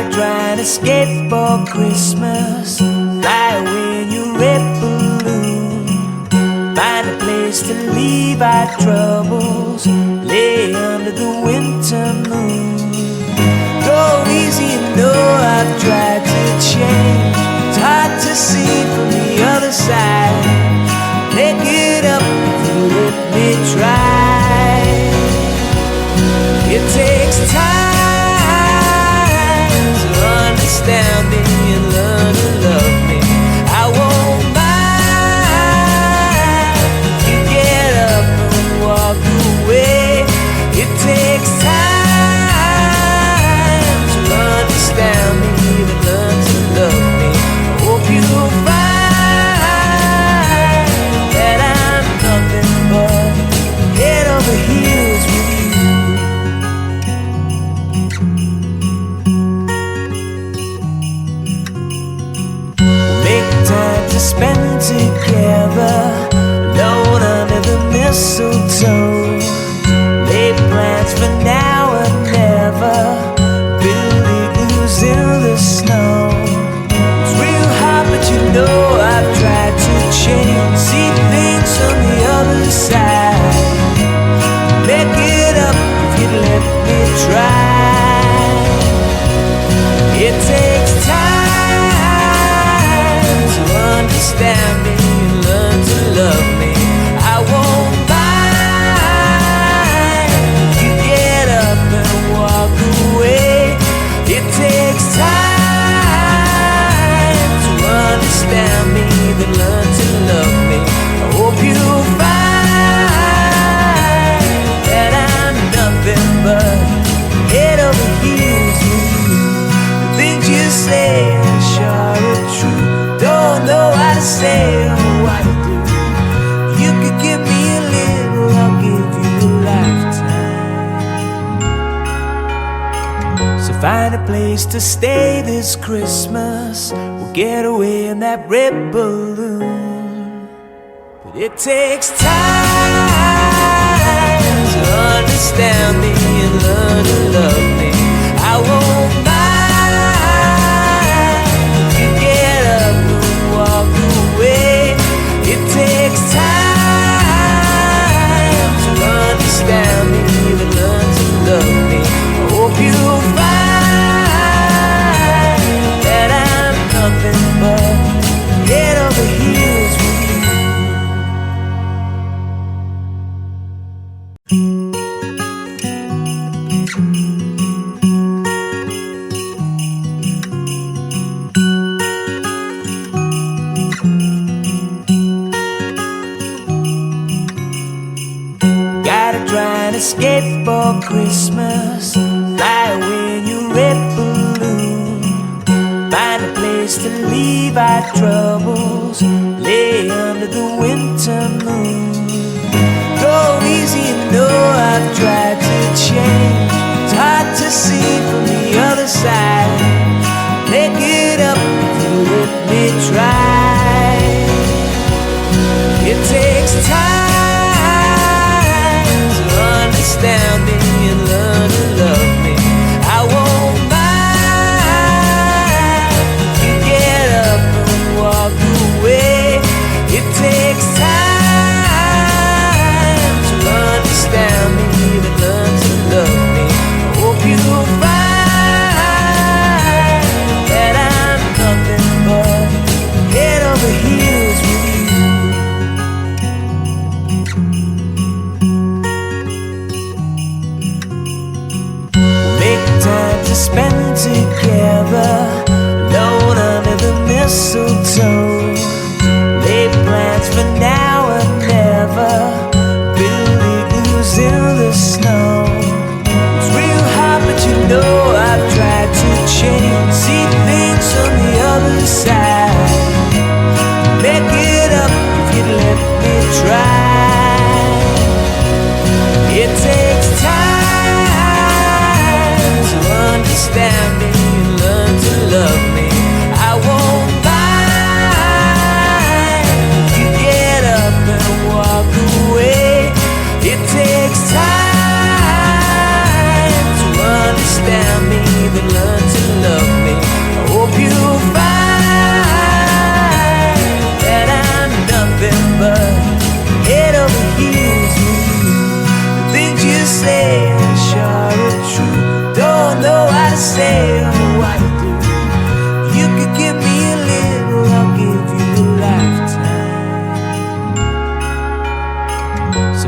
Gotta try and escape for Christmas. Fly away in your red balloon. Find a place to leave our troubles. Lay under the winter moon. Go easy, you know I've tried to change. It's hard to see from the other side. Make it up if you let me try. It takes time to understand me and learn to love me. I won't mind if you get up and walk away. It takes time to understand me and learn to love me. I hope you'll find that I'm nothing but head over heels with you. Make time to spend together, alone under the mistletoe. Lay plans for now and never, build igloos in the snow. It's real hard, but you know I've tried to change. See things on the other side. Make it up if you'd let me try. It takes time to understand me and learn to love me. I won't mind if you get up and walk away. It takes time to understand me, then learn to love me. I hope you'll find that I'm nothing but head over heels with you. The things you say are sure are true. Don't know how to say or what to do. You could give me a little, I'll give you a lifetime. So find a place to stay this Christmas. We'll get away in that red balloon. But it takes time to understand me and learn to love me. I won't mind if you get up and walk away. It takes time to understand me and learn to love me. I hope you'll find that I'm nothing but head over heels with you. Gotta try and escape for Christmas. Fly away in your red balloon. Find a place to leave our troubles. Lay under the winter moon. Go easy, you know I've tried to change. It's hard to see from the other side. Make it up if you let me try. It takes time to understand me and learn to love me. I won't mind if you get up and walk away. It takes time to understand me and learn to love me. I hope you'll find that I'm nothing but head over heels with you.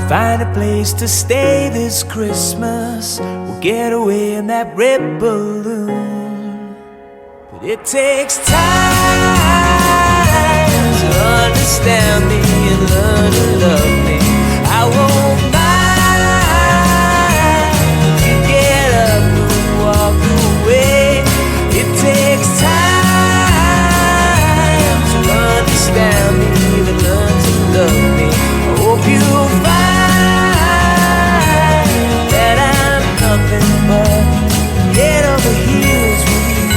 Find a place to stay this Christmas. We'll get away in that red balloon. But it takes time to understand me and learn to love me. I won't mind if you get up and walk away. It takes time to understand me and learn to love me. I hope you'll find that I'm nothing but head over heels with you.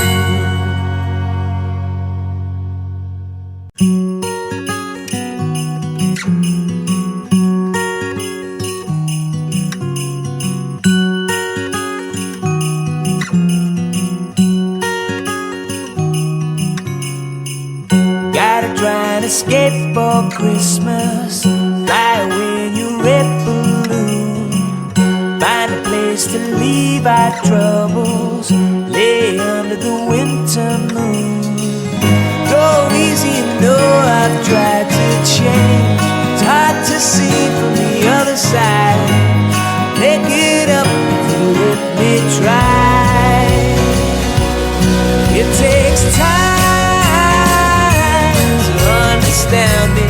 Gotta try and escape for Christmas. Fly away in your red balloon. Find a place to leave our troubles. Lay under the winter moon. Go easy, you know I've tried to change. It's hard to see from the other side. Make it up if you let me try. It takes time to understand me